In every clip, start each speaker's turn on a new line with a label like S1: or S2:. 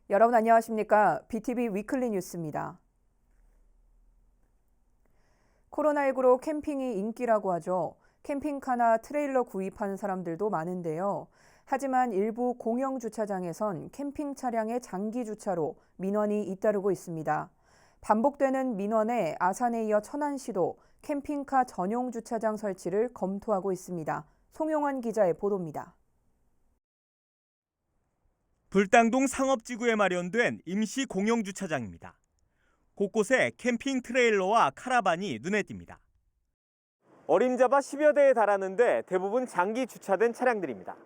S1: 여러분 안녕하십니까? BTV 위클리 뉴스입니다. 코로나19로 캠핑이 인기라고 하죠. 캠핑카나 트레일러 구입하는 사람들도 많은데요. 하지만 일부 공영 주차장에선 캠핑 차량의 장기 주차로 민원이 잇따르고 있습니다. 반복되는 민원에 아산에 이어 천안시도 캠핑카 전용 주차장 설치를 검토하고 있습니다. 송용환 기자의 보도입니다.
S2: 불당동 상업지구에 마련된 임시 공영주차장입니다. 곳곳에 캠핑 트레일러와 카라반이 눈에 띕니다. 어림잡아 10여 대에 달하는데 대부분 장기 주차된 차량들입니다.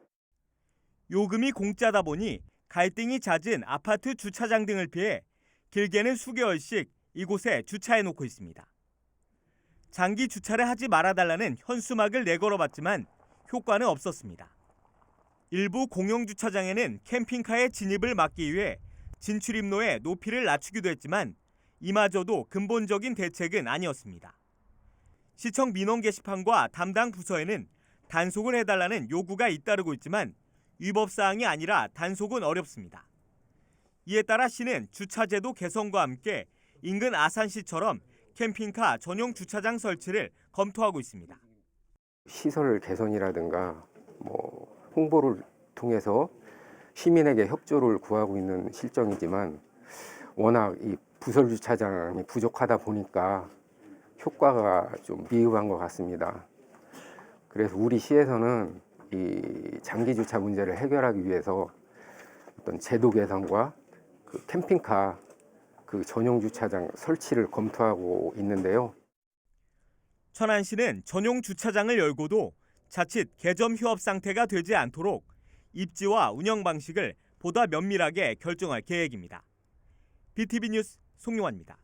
S2: 요금이 공짜다 보니 갈등이 잦은 아파트 주차장 등을 피해 길게는 수개월씩 이곳에 주차해놓고 있습니다. 장기 주차를 하지 말아달라는 현수막을 내걸어봤지만 효과는 없었습니다. 일부 공영주차장에는 캠핑카의 진입을 막기 위해 진출입로의 높이를 낮추기도 했지만 이마저도 근본적인 대책은 아니었습니다. 시청 민원 게시판과 담당 부서에는 단속을 해달라는 요구가 잇따르고 있지만 위법사항이 아니라 단속은 어렵습니다. 이에 따라 시는 주차제도 개선과 함께 인근 아산시처럼 캠핑카 전용 주차장 설치를 검토하고 있습니다.
S3: 시설 개선이라든가 홍보를 통해서 시민에게 협조를 구하고 있는 실정이지만 워낙 이 부설 주차장이 부족하다 보니까 효과가 좀 미흡한 것 같습니다. 그래서 우리 시에서는 이 장기 주차 문제를 해결하기 위해서 어떤 제도 개선과 그 캠핑카 그 전용 주차장 설치를 검토하고 있는데요.
S2: 천안시는 전용 주차장을 열고도 자칫 개점 휴업 상태가 되지 않도록 입지와 운영 방식을 보다 면밀하게 결정할 계획입니다. BTV 뉴스 송용환입니다.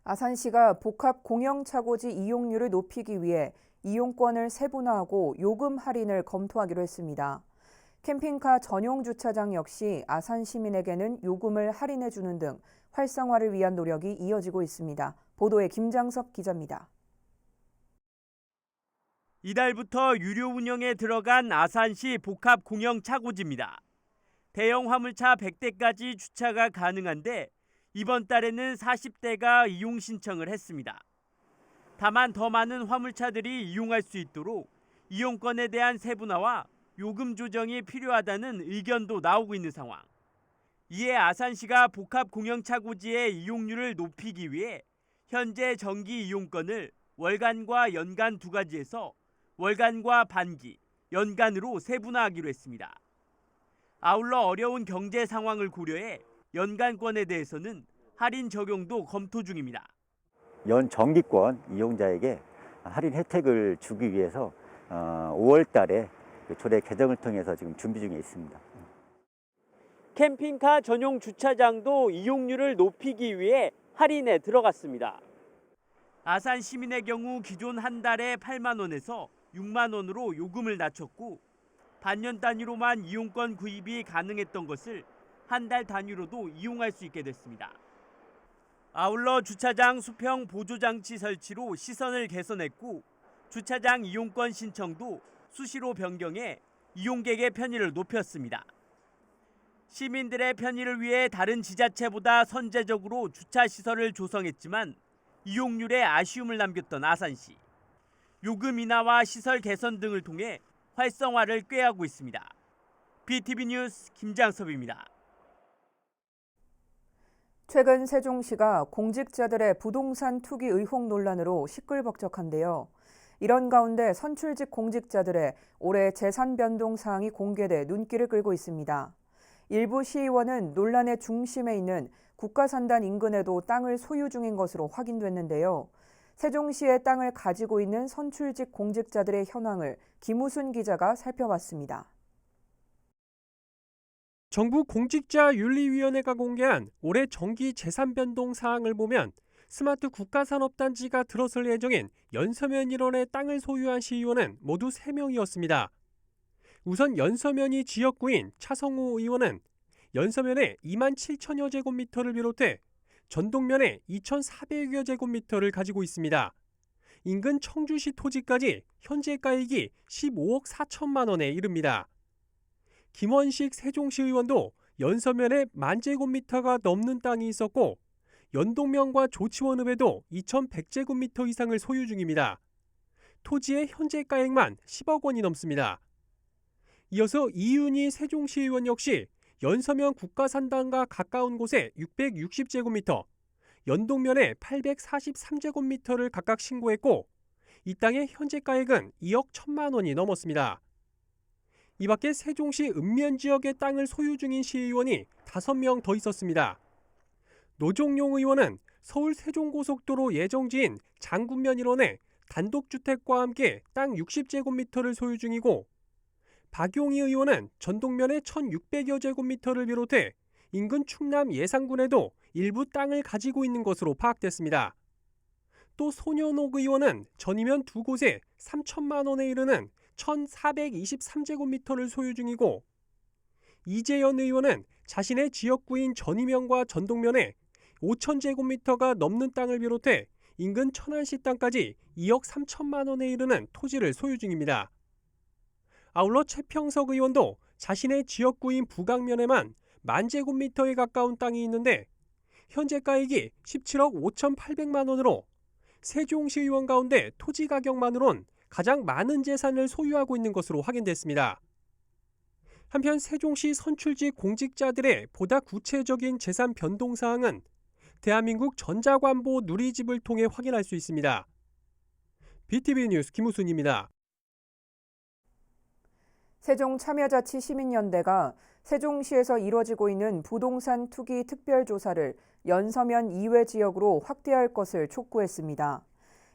S1: 아산시가 복합 공영차고지 이용률을 높이기 위해 이용권을 세분화하고 요금 할인을 검토하기로 했습니다. 캠핑카 전용 주차장 역시 아산 시민에게는 요금을 할인해주는 등 활성화를 위한 노력이 이어지고 있습니다. 보도에 김장석 기자입니다.
S4: 이달부터 유료 운영에 들어간 아산시 복합 공영 차고지입니다. 대형 화물차 100대까지 주차가 가능한데 이번 달에는 40대가 이용 신청을 했습니다. 다만 더 많은 화물차들이 이용할 수 있도록 이용권에 대한 세분화와 요금 조정이 필요하다는 의견도 나오고 있는 상황. 이에 아산시가 복합 공영 차고지의 이용률을 높이기 위해 현재 정기 이용권을 월간과 연간 두 가지에서 월간과 반기, 연간으로 세분화하기로 했습니다. 아울러 어려운 경제 상황을 고려해 연간권에 대해서는 할인 적용도 검토 중입니다.
S5: 연 정기권 이용자에게 할인 혜택을 주기 위해서 5월 달에 조례 개정을 통해서 지금 준비 중에 있습니다.
S4: 캠핑카 전용 주차장도 이용률을 높이기 위해 할인에 들어갔습니다. 아산 시민의 경우 기존 한 달에 8만 원에서 6만 원으로 요금을 낮췄고 반년 단위로만 이용권 구입이 가능했던 것을 한 달 단위로도 이용할 수 있게 됐습니다. 아울러 주차장 수평 보조장치 설치로 시선을 개선했고 주차장 이용권 신청도 수시로 변경해 이용객의 편의를 높였습니다. 시민들의 편의를 위해 다른 지자체보다 선제적으로 주차시설을 조성했지만 이용률에 아쉬움을 남겼던 아산시. 요금 인하와 시설 개선 등을 통해 활성화를 꾀하고 있습니다. BTV 뉴스 김장섭입니다.
S1: 최근 세종시가 공직자들의 부동산 투기 의혹 논란으로 시끌벅적한데요. 이런 가운데 선출직 공직자들의 올해 재산 변동 사항이 공개돼 눈길을 끌고 있습니다. 일부 시의원은 논란의 중심에 있는 국가산단 인근에도 땅을 소유 중인 것으로 확인됐는데요. 세종시의 땅을 가지고 있는 선출직 공직자들의 현황을 김우순 기자가 살펴봤습니다.
S6: 정부 공직자윤리위원회가 공개한 올해 정기 재산 변동 사항을 보면 스마트 국가산업단지가 들어설 예정인 연서면 일원의 땅을 소유한 시의원은 모두 3명이었습니다. 우선 연서면이 지역구인 차성호 의원은 연서면에 2만 7천여 제곱미터를 비롯해 전동면에 2,400여 제곱미터를 가지고 있습니다. 인근 청주시 토지까지 현재 가액이 15억 4천만 원에 이릅니다. 김원식 세종시 의원도 연서면에 10,000제곱미터가 넘는 땅이 있었고 연동면과 조치원읍에도 2,100제곱미터 이상을 소유 중입니다. 토지의 현재 가액만 10억 원이 넘습니다. 이어서 이윤희 세종시 의원 역시 연서면 국가산단과 가까운 곳에 660제곱미터, 연동면에 843제곱미터를 각각 신고했고 이 땅의 현재 가액은 2억 1천만 원이 넘었습니다. 이 밖에 세종시 읍면 지역의 땅을 소유 중인 시의원이 5명 더 있었습니다. 노종용 의원은 서울 세종고속도로 예정지인 장군면 일원에 단독주택과 함께 땅 60제곱미터를 소유 중이고 박용희 의원은 전동면에 1,600여 제곱미터를 비롯해 인근 충남 예산군에도 일부 땅을 가지고 있는 것으로 파악됐습니다. 또 손현옥 의원은 전이면 2곳에 3천만 원에 이르는 1,423제곱미터를 소유 중이고 이재현 의원은 자신의 지역구인 전이면과 전동면에 5,000제곱미터가 넘는 땅을 비롯해 인근 천안시 땅까지 2억 3천만 원에 이르는 토지를 소유 중입니다. 아울러 최평석 의원도 자신의 지역구인 북악면에만 10,000제곱미터에 가까운 땅이 있는데 현재 가액이 17억 5,800만 원으로 세종시 의원 가운데 토지 가격만으론 가장 많은 재산을 소유하고 있는 것으로 확인됐습니다. 한편 세종시 선출직 공직자들의 보다 구체적인 재산 변동 사항은 대한민국 전자관보 누리집을 통해 확인할 수 있습니다. BTV 뉴스 김우순입니다.
S1: 세종참여자치시민연대가 세종시에서 이뤄지고 있는 부동산 투기 특별조사를 연서면 이외 지역으로 확대할 것을 촉구했습니다.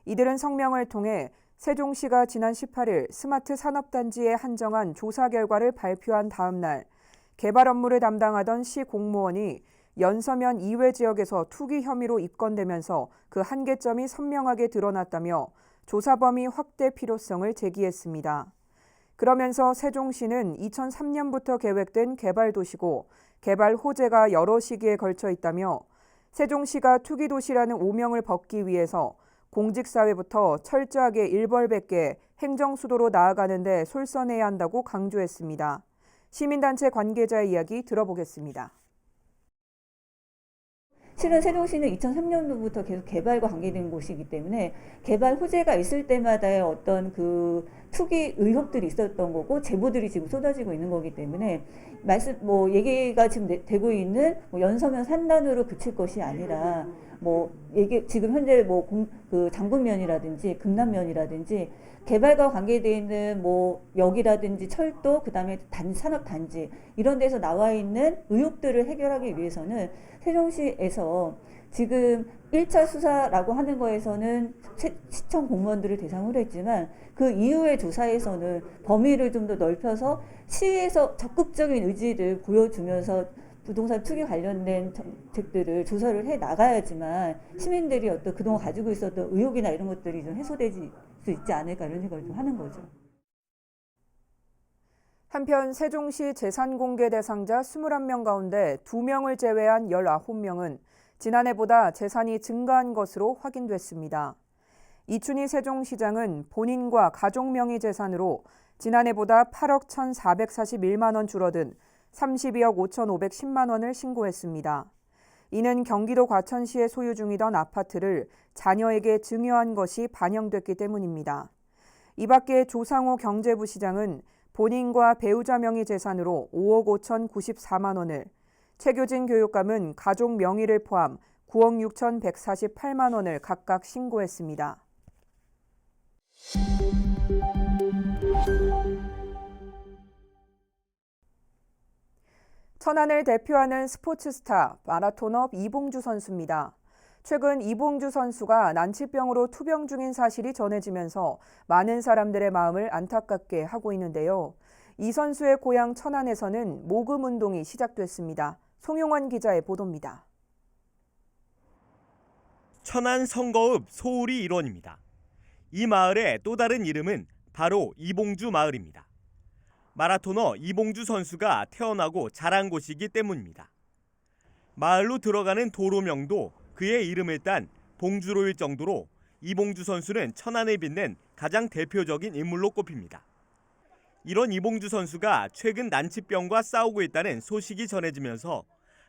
S1: 이들은 성명을 통해 세종시가 지난 18일 스마트 산업단지에 한정한 조사 결과를 발표한 다음 날 개발 업무를 담당하던 시 공무원이 연서면 이외 지역에서 투기 혐의로 입건되면서 그 한계점이 선명하게 드러났다며 조사 범위 확대 필요성을 제기했습니다. 그러면서 세종시는 2003년부터 계획된 개발 도시고 개발 호재가 여러 시기에 걸쳐 있다며 세종시가 투기 도시라는 오명을 벗기 위해서 공직사회부터 철저하게 일벌백계 행정수도로 나아가는 데 솔선해야 한다고 강조했습니다. 시민단체 관계자의 이야기 들어보겠습니다.
S7: 실은 세종시는 2003년도부터 계속 개발과 관계된 곳이기 때문에 개발 호재가 있을 때마다의 어떤 그 투기 의혹들이 있었던 거고 제보들이 지금 쏟아지고 있는 거기 때문에 얘기가 지금 되고 있는 연서면 산단으로 그칠 것이 아니라 지금 현재 그 장군면이라든지 금남면이라든지 개발과 관계되어 있는 역이라든지 철도, 그다음에 산업단지 이런 데서 나와 있는 의혹들을 해결하기 위해서는 세종시에서 지금 1차 수사라고 하는 거에서는 시청 공무원들을 대상으로 했지만 그 이후의 조사에서는 범위를 좀 더 넓혀서 시에서 적극적인 의지를 보여주면서 부동산 투기 관련된 정책들을 조사를 해 나가야지만 시민들이 그동안 가지고 있었던 의혹이나 이런 것들이 좀 해소되지 수 있지 않을까 이런 생각을 좀 하는 거죠.
S1: 한편 세종시 재산공개 대상자 21명 가운데 2명을 제외한 19명은 지난해보다 재산이 증가한 것으로 확인됐습니다. 이춘희 세종시장은 본인과 가족 명의 재산으로 지난해보다 8억 1,441만 원 줄어든 32억 5,510만 원을 신고했습니다. 이는 경기도 과천시에 소유 중이던 아파트를 자녀에게 증여한 것이 반영됐기 때문입니다. 이 밖에 조상호 경제부시장은 본인과 배우자 명의 재산으로 5억 5,094만 원을, 최교진 교육감은 가족 명의를 포함 9억 6,148만 원을 각각 신고했습니다. 천안을 대표하는 스포츠 스타 마라토너 이봉주 선수입니다. 최근 이봉주 선수가 난치병으로 투병 중인 사실이 전해지면서 많은 사람들의 마음을 안타깝게 하고 있는데요. 이 선수의 고향 천안에서는 모금 운동이 시작됐습니다. 송용원 기자의 보도입니다.
S2: 천안 성거읍 소우리 일원입니다. 이 마을의 또 다른 이름은 바로 이봉주 마을입니다. 마라토너 이봉주 선수가 태어나고 자란 곳이기 때문입니다. 마을로 들어가는 도로명도 그의 이름을 딴 봉주로일 정도로 이봉주 선수는 천안을 빛낸 가장 대표적인 인물로 꼽힙니다. 이런 이봉주 선수가 최근 난치병과 싸우고 있다는 소식이 전해지면서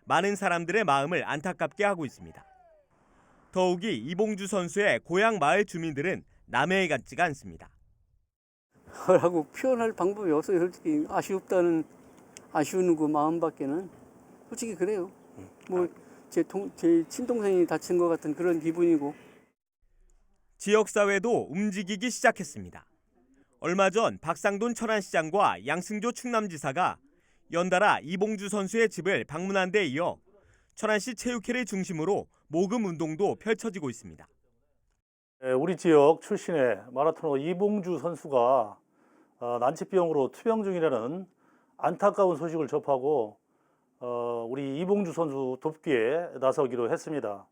S2: 많은 사람들의 마음을 안타깝게 하고 있습니다. 더욱이 이봉주 선수의 고향 마을 주민들은 남해에 같지가 않습니다.
S8: 라고 표현할 방법이 없어요. 솔직히 아쉬운 그 마음밖에는 솔직히 그래요. 뭐 제 친동생이 다친 것 같은 그런 기분이고.
S2: 지역사회도 움직이기 시작했습니다. 얼마 전 박상돈 천안시장과 양승조 충남지사가 연달아 이봉주 선수의 집을 방문한 데 이어 천안시 체육회를 중심으로 모금 운동도 펼쳐지고 있습니다.
S9: 우리 지역 출신의 마라토너 이봉주 선수가 난치병으로 투병 중이라는 안타까운 소식을 접하고 우리 이봉주 선수 돕기에 나서기로 했습니다.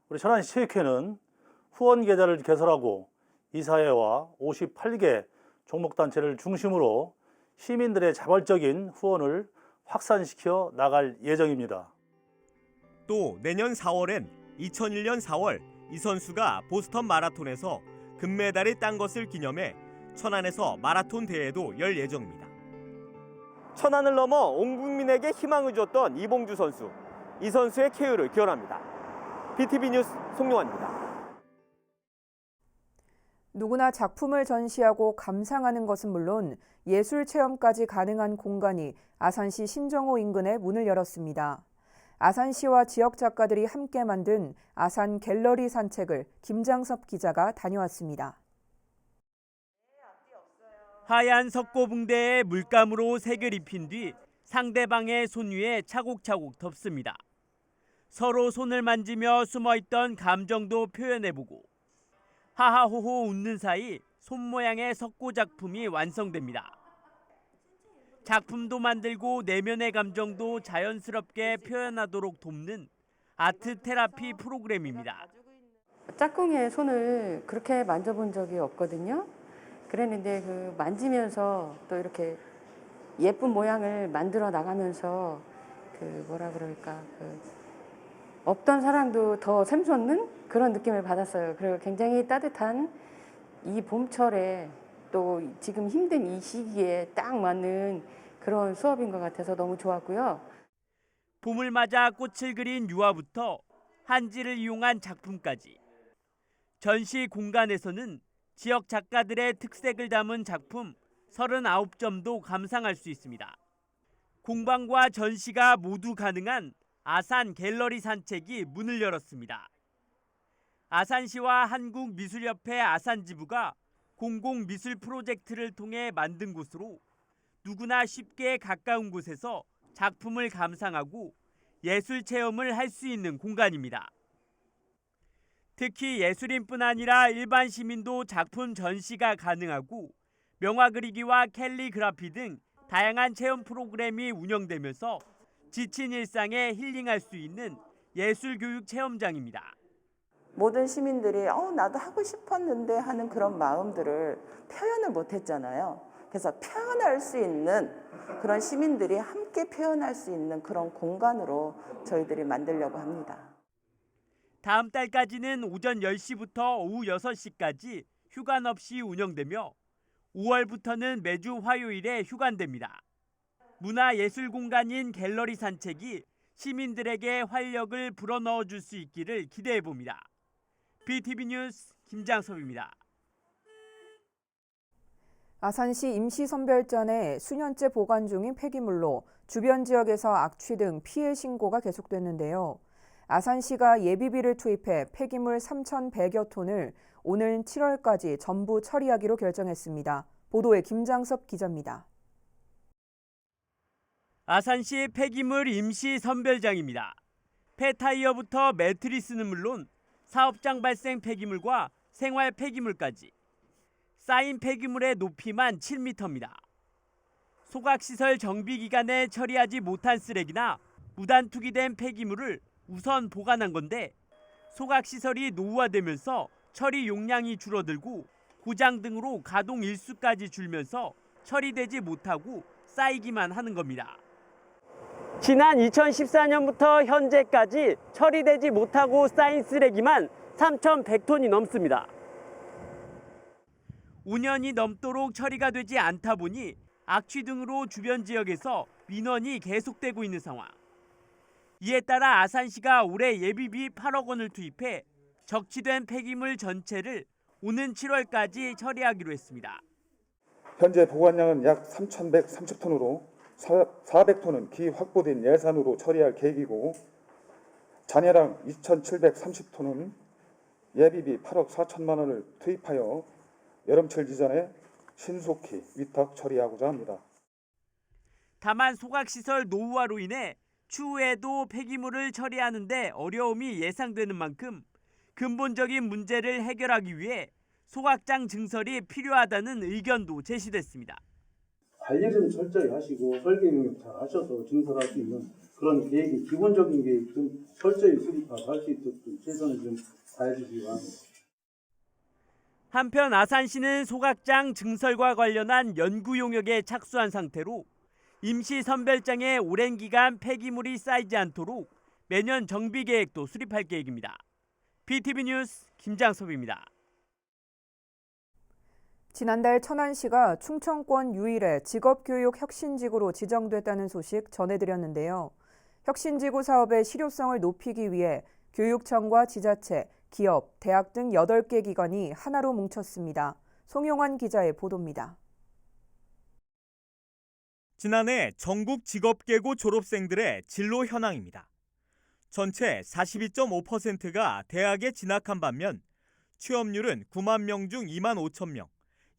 S9: 우리 천안시 체육회는 후원 계좌를 개설하고 이사회와 58개 종목단체를 중심으로 시민들의 자발적인 후원을 확산시켜 나갈 예정입니다.
S2: 또 내년 4월엔 2001년 4월 이 선수가 보스턴 마라톤에서 금메달을 딴 것을 기념해 천안에서 마라톤 대회도 열 예정입니다. 천안을 넘어 온 국민에게 희망을 줬던 이봉주 선수. 이 선수의 쾌유를 기원합니다. BTV 뉴스 송용환입니다.
S1: 누구나 작품을 전시하고 감상하는 것은 물론 예술 체험까지 가능한 공간이 아산시 신정호 인근에 문을 열었습니다. 아산시와 지역 작가들이 함께 만든 아산 갤러리 산책을 김장섭 기자가 다녀왔습니다.
S4: 하얀 석고붕대에 물감으로 색을 입힌 뒤 상대방의 손 위에 차곡차곡 덮습니다. 서로 손을 만지며 숨어있던 감정도 표현해보고 하하호호 웃는 사이 손 모양의 석고 작품이 완성됩니다. 작품도 만들고 내면의 감정도 자연스럽게 표현하도록 돕는 아트 테라피 프로그램입니다.
S10: 짝꿍이의 손을 그렇게 만져본 적이 없거든요. 그랬는데 그 만지면서 또 이렇게 예쁜 모양을 만들어 나가면서 그 뭐라 그럴까 없던 사랑도 더 샘솟는 그런 느낌을 받았어요. 그리고 굉장히 따뜻한 이 봄철에 또 지금 힘든 이 시기에 딱 맞는 그런 수업인 것 같아서 너무 좋았고요.
S4: 봄을 맞아 꽃을 그린 유화부터 한지를 이용한 작품까지 전시 공간에서는 지역 작가들의 특색을 담은 작품 39점도 감상할 수 있습니다. 공방과 전시가 모두 가능한 아산 갤러리 산책이 문을 열었습니다. 아산시와 한국미술협회 아산지부가 공공미술 프로젝트를 통해 만든 곳으로 누구나 쉽게 가까운 곳에서 작품을 감상하고 예술 체험을 할 수 있는 공간입니다. 특히 예술인뿐 아니라 일반 시민도 작품 전시가 가능하고 명화 그리기와 캘리그라피 등 다양한 체험 프로그램이 운영되면서 지친 일상에 힐링할 수 있는 예술교육 체험장입니다.
S11: 모든 시민들이 나도 하고 싶었는데 하는 그런 마음들을 표현을 못했잖아요. 그래서 표현할 수 있는 그런 시민들이 함께 표현할 수 있는 그런 공간으로 저희들이 만들려고 합니다.
S4: 다음 달까지는 오전 10시부터 오후 6시까지 휴관 없이 운영되며 5월부터는 매주 화요일에 휴관됩니다. 문화예술공간인 갤러리 산책이 시민들에게 활력을 불어넣어 줄 수 있기를 기대해 봅니다. BTV 뉴스 김장섭입니다.
S1: 아산시 임시선별전에 수년째 보관 중인 폐기물로 주변 지역에서 악취 등 피해 신고가 계속됐는데요. 아산시가 예비비를 투입해 폐기물 3,100여 톤을 오는 7월까지 전부 처리하기로 결정했습니다. 보도에 김장섭 기자입니다.
S4: 아산시 폐기물 임시선별장입니다. 폐타이어부터 매트리스는 물론 사업장 발생 폐기물과 생활 폐기물까지 쌓인 폐기물의 높이만 7m입니다. 소각시설 정비 기간에 처리하지 못한 쓰레기나 무단 투기된 폐기물을 우선 보관한 건데 소각시설이 노후화되면서 처리 용량이 줄어들고 고장 등으로 가동 일수까지 줄면서 처리되지 못하고 쌓이기만 하는 겁니다. 지난 2014년부터 현재까지 처리되지 못하고 쌓인 쓰레기만 3,100톤이 넘습니다. 5년이 넘도록 처리가 되지 않다 보니 악취 등으로 주변 지역에서 민원이 계속되고 있는 상황. 이에 따라 아산시가 올해 예비비 8억 원을 투입해 적치된 폐기물 전체를 오는 7월까지 처리하기로 했습니다.
S12: 현재 보관량은 약 3,130톤으로 400톤은 기확보된 예산으로 처리할 계획이고 잔해량 2,730톤은 예비비 8억 4천만 원을 투입하여 여름철 이전에 신속히 위탁 처리하고자 합니다.
S4: 다만 소각시설 노후화로 인해 추후에도 폐기물을 처리하는 데 어려움이 예상되는 만큼 근본적인 문제를 해결하기 위해 소각장 증설이 필요하다는 의견도 제시됐습니다.
S13: 관리 좀 철저히 하시고 설계 능력 잘 하셔서 증설할 수 있는 그런 계획이 기본적인 계획 좀 철저히 수립하고 할 수 있도록 좀 최선을 좀 다해 주시기 바랍니다.
S4: 한편 아산시는 소각장 증설과 관련한 연구 용역에 착수한 상태로 임시 선별장에 오랜 기간 폐기물이 쌓이지 않도록 매년 정비 계획도 수립할 계획입니다. BTV 뉴스 김장섭입니다.
S1: 지난달 천안시가 충청권 유일의 직업교육 혁신지구로 지정됐다는 소식 전해드렸는데요. 혁신지구 사업의 실효성을 높이기 위해 교육청과 지자체, 기업, 대학 등 8개 기관이 하나로 뭉쳤습니다. 송용환 기자의 보도입니다.
S2: 지난해 전국 직업계고 졸업생들의 진로 현황입니다. 전체 42.5%가 대학에 진학한 반면 취업률은 9만 명 중 2만 5천 명,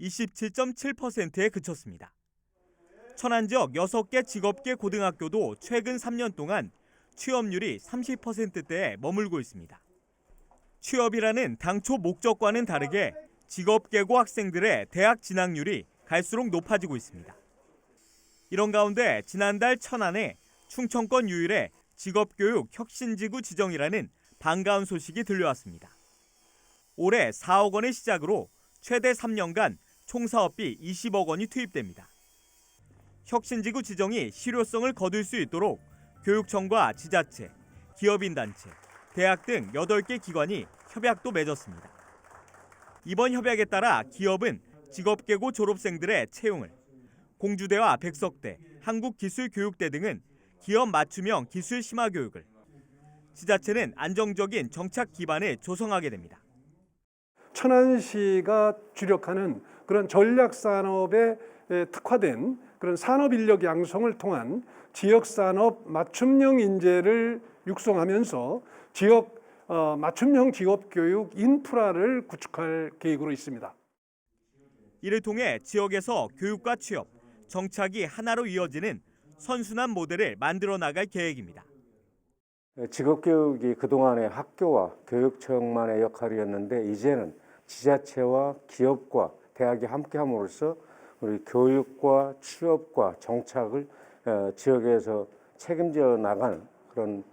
S2: 27.7%에 그쳤습니다. 천안 지역 6개 직업계 고등학교도 최근 3년 동안 취업률이 30%대에 머물고 있습니다. 취업이라는 당초 목적과는 다르게 직업계고 학생들의 대학 진학률이 갈수록 높아지고 있습니다. 이런 가운데 지난달 천안에 충청권 유일의 직업교육 혁신지구 지정이라는 반가운 소식이 들려왔습니다. 올해 4억 원의 시작으로 최대 3년간 총 사업비 20억 원이 투입됩니다. 혁신지구 지정이 실효성을 거둘 수 있도록 교육청과 지자체, 기업인단체, 대학 등 8개 기관이 협약도 맺었습니다. 이번 협약에 따라 기업은 직업계고 졸업생들의 채용을, 공주대와 백석대, 한국기술교육대 등은 기업 맞춤형 기술 심화 교육을, 지자체는 안정적인 정착 기반을 조성하게 됩니다.
S14: 천안시가 주력하는 그런 전략산업에 특화된 그런 산업인력 양성을 통한 지역산업 맞춤형 인재를 육성하면서 지역 맞춤형 직업교육 인프라를 구축할 계획으로 있습니다.
S2: 이를 통해 지역에서 교육과 취업, 정착이 하나로 이어지는 선순환 모델을 만들어 나갈 계획입니다.
S3: 직업교육이 그동안의 학교와 교육청만의 역할이었는데 이제는 지자체와 기업과 대학이 함께함으로써 우리 교육과 취업과 정착을 지역에서 책임져 나가는 그런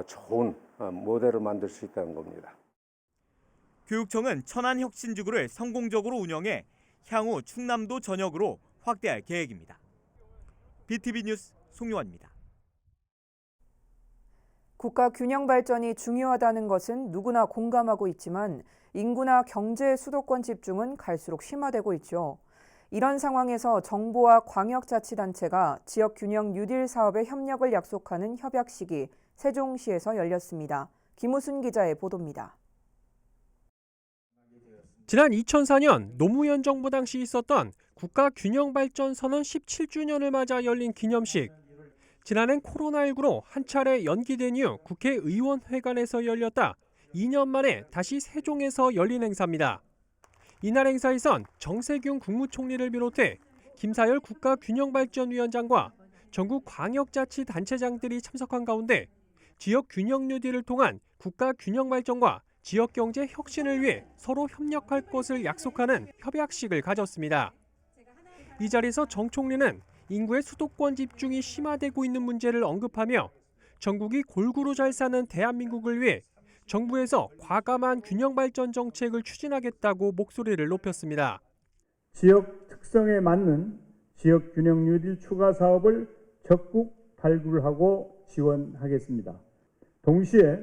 S3: 좋은 모델을 만들 수 있다는 겁니다.
S2: 교육청은 천안혁신지구를 성공적으로 운영해 향후 충남도 전역으로 확대할 계획입니다. BTV 뉴스 송용환입니다.
S1: 국가 균형 발전이 중요하다는 것은 누구나 공감하고 있지만 인구나 경제 수도권 집중은 갈수록 심화되고 있죠. 이런 상황에서 정부와 광역자치단체가 지역균형 뉴딜 사업의 협력을 약속하는 협약식이 세종시에서 열렸습니다. 김우순 기자의 보도입니다.
S6: 지난 2004년 노무현 정부 당시 있었던 국가균형발전선언 17주년을 맞아 열린 기념식. 지난해 코로나19로 한 차례 연기된 이후 국회의원회관에서 열렸다 2년 만에 다시 세종에서 열린 행사입니다. 이날 행사에선 정세균 국무총리를 비롯해 김사열 국가균형발전위원장과 전국 광역자치단체장들이 참석한 가운데 지역균형 뉴딜을 통한 국가균형발전과 지역경제 혁신을 위해 서로 협력할 것을 약속하는 협약식을 가졌습니다. 이 자리에서 정 총리는 인구의 수도권 집중이 심화되고 있는 문제를 언급하며 전국이 골고루 잘 사는 대한민국을 위해 정부에서 과감한 균형발전 정책을 추진하겠다고 목소리를 높였습니다.
S15: 지역 특성에 맞는 지역균형 뉴딜 추가 사업을 적극 발굴하고 지원하겠습니다. 동시에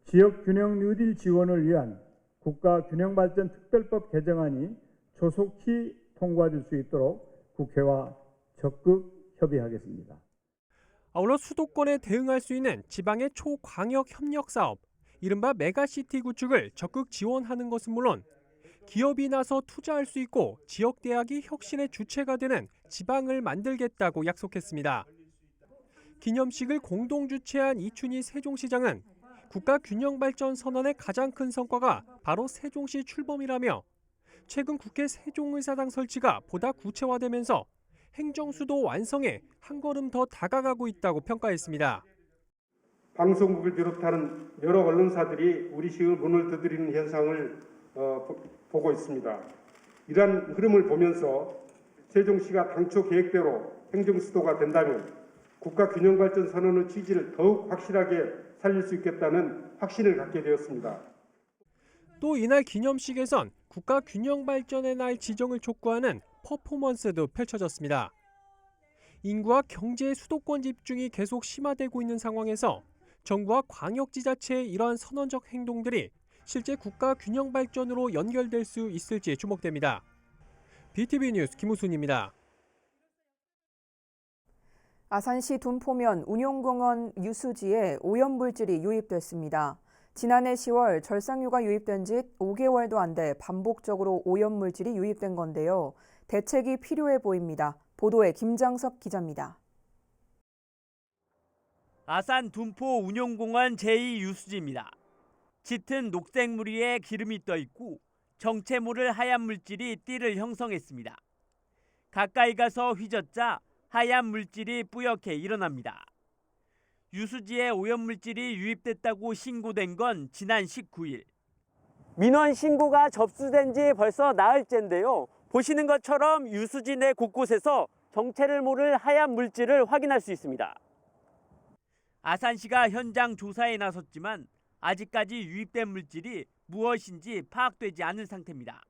S15: 지역균형 뉴딜 지원을 위한 국가균형발전 특별법 개정안이 조속히 통과될 수 있도록 국회와 적극 협의하겠습니다.
S6: 아울러 수도권에 대응할 수 있는 지방의 초광역 협력 사업, 이른바 메가시티 구축을 적극 지원하는 것은 물론 기업이 나서 투자할 수 있고 지역 대학이 혁신의 주체가 되는 지방을 만들겠다고 약속했습니다. 기념식을 공동 주최한 이춘희 세종시장은 국가균형발전선언의 가장 큰 성과가 바로 세종시 출범이라며 최근 국회 세종의사당 설치가 보다 구체화되면서 행정수도 완성에 한 걸음 더 다가가고 있다고 평가했습니다.
S16: 방송국을 비롯하는 여러 언론사들이 우리 시의 문을 두드리는 현상을 보고 있습니다. 이러한 흐름을 보면서 세종시가 당초 계획대로 행정수도가 된다면 국가균형발전선언의 취지를 더욱 확실하게 살릴 수 있겠다는 확신을 갖게 되었습니다.
S6: 또 이날 기념식에선 국가균형발전의 날 지정을 촉구하는 퍼포먼스도 펼쳐졌습니다. 인구와 경제의 수도권 집중이 계속 심화되고 있는 상황에서 정부와 광역지자체의 이러한 선언적 행동들이 실제 국가균형발전으로 연결될 수 있을지 주목됩니다. BTV 뉴스 김우순입니다.
S1: 아산시 둔포면 운용공원 유수지에 오염물질이 유입됐습니다. 지난해 10월 절상유가 유입된 지 5개월도 안 돼 반복적으로 오염물질이 유입된 건데요. 대책이 필요해 보입니다. 보도에 김장섭 기자입니다.
S4: 아산 둔포 운용공원 제2유수지입니다. 짙은 녹색 물 위에 기름이 떠 있고 정체 모를 하얀 물질이 띠를 형성했습니다. 가까이 가서 휘젓자 하얀 물질이 뿌옇게 일어납니다. 유수지에 오염물질이 유입됐다고 신고된 건 지난 19일. 민원 신고가 접수된 지 벌써 나흘째인데요. 보시는 것처럼 유수지 내 곳곳에서 정체를 모를 하얀 물질을 확인할 수 있습니다. 아산시가 현장 조사에 나섰지만 아직까지 유입된 물질이 무엇인지 파악되지 않은 상태입니다.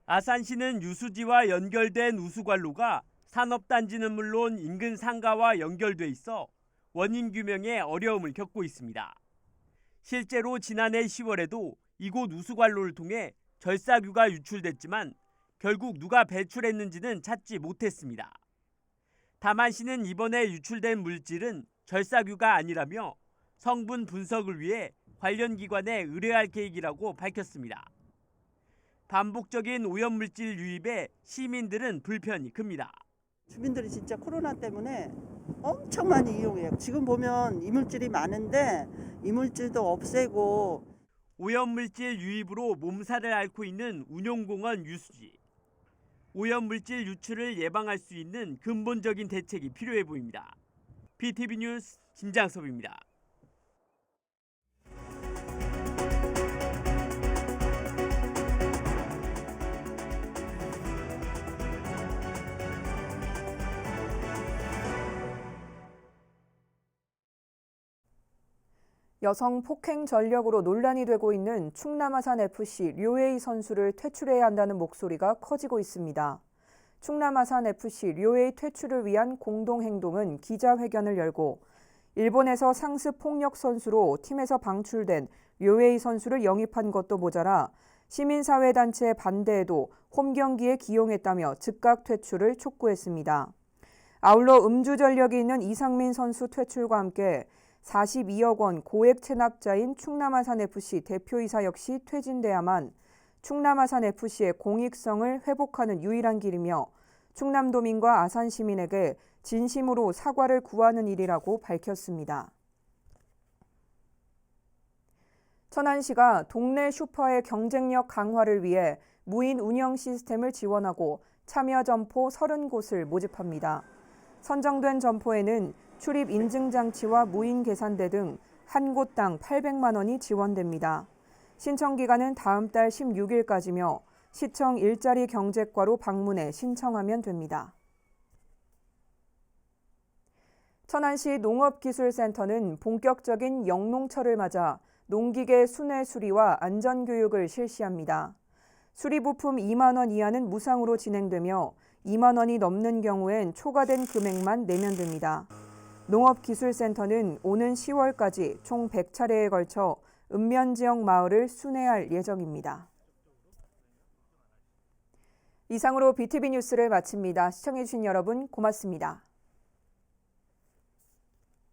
S4: 아산시는 유수지와 연결된 우수관로가 산업단지는 물론 인근 상가와 연결돼 있어 원인 규명에 어려움을 겪고 있습니다. 실제로 지난해 10월에도 이곳 우수관로를 통해 절삭유가 유출됐지만 결국 누가 배출했는지는 찾지 못했습니다. 다만 시는 이번에 유출된 물질은 절삭유가 아니라며 성분 분석을 위해 관련 기관에 의뢰할 계획이라고 밝혔습니다. 반복적인 오염물질 유입에 시민들은 불편이 큽니다.
S17: 주민들이 진짜 코로나 때문에 엄청 많이 이용해요. 지금 보면 이물질이 많은데 이물질도 없애고.
S4: 오염물질 유입으로 몸살을 앓고 있는 운용공원 유수지. 오염물질 유출을 예방할 수 있는 근본적인 대책이 필요해 보입니다. BTV 뉴스 김장섭입니다.
S1: 여성 폭행 전력으로 논란이 되고 있는 충남 아산FC 류에이 선수를 퇴출해야 한다는 목소리가 커지고 있습니다. 충남 아산FC 류에이 퇴출을 위한 공동행동은 기자회견을 열고 일본에서 상습 폭력 선수로 팀에서 방출된 류에이 선수를 영입한 것도 모자라 시민사회단체의 반대에도 홈경기에 기용했다며 즉각 퇴출을 촉구했습니다. 아울러 음주전력이 있는 이상민 선수 퇴출과 함께 42억 원 고액 체납자인 충남아산FC 대표이사 역시 퇴진돼야만 충남아산FC의 공익성을 회복하는 유일한 길이며 충남도민과 아산시민에게 진심으로 사과를 구하는 일이라고 밝혔습니다. 천안시가 동네 슈퍼의 경쟁력 강화를 위해 무인 운영 시스템을 지원하고 참여 점포 30곳을 모집합니다. 선정된 점포에는 출입 인증 장치와 무인 계산대 등 한 곳당 800만 원이 지원됩니다. 신청 기간은 다음 달 16일까지며 시청 일자리 경제과로 방문해 신청하면 됩니다. 천안시 농업기술센터는 본격적인 영농철을 맞아 농기계 순회 수리와 안전교육을 실시합니다. 수리 부품 2만 원 이하는 무상으로 진행되며 2만 원이 넘는 경우엔 초과된 금액만 내면 됩니다. 농업기술센터는 오는 10월까지 총 100차례에 걸쳐 읍면지역 마을을 순회할 예정입니다. 이상으로 BTV 뉴스를 마칩니다. 시청해주신 여러분 고맙습니다.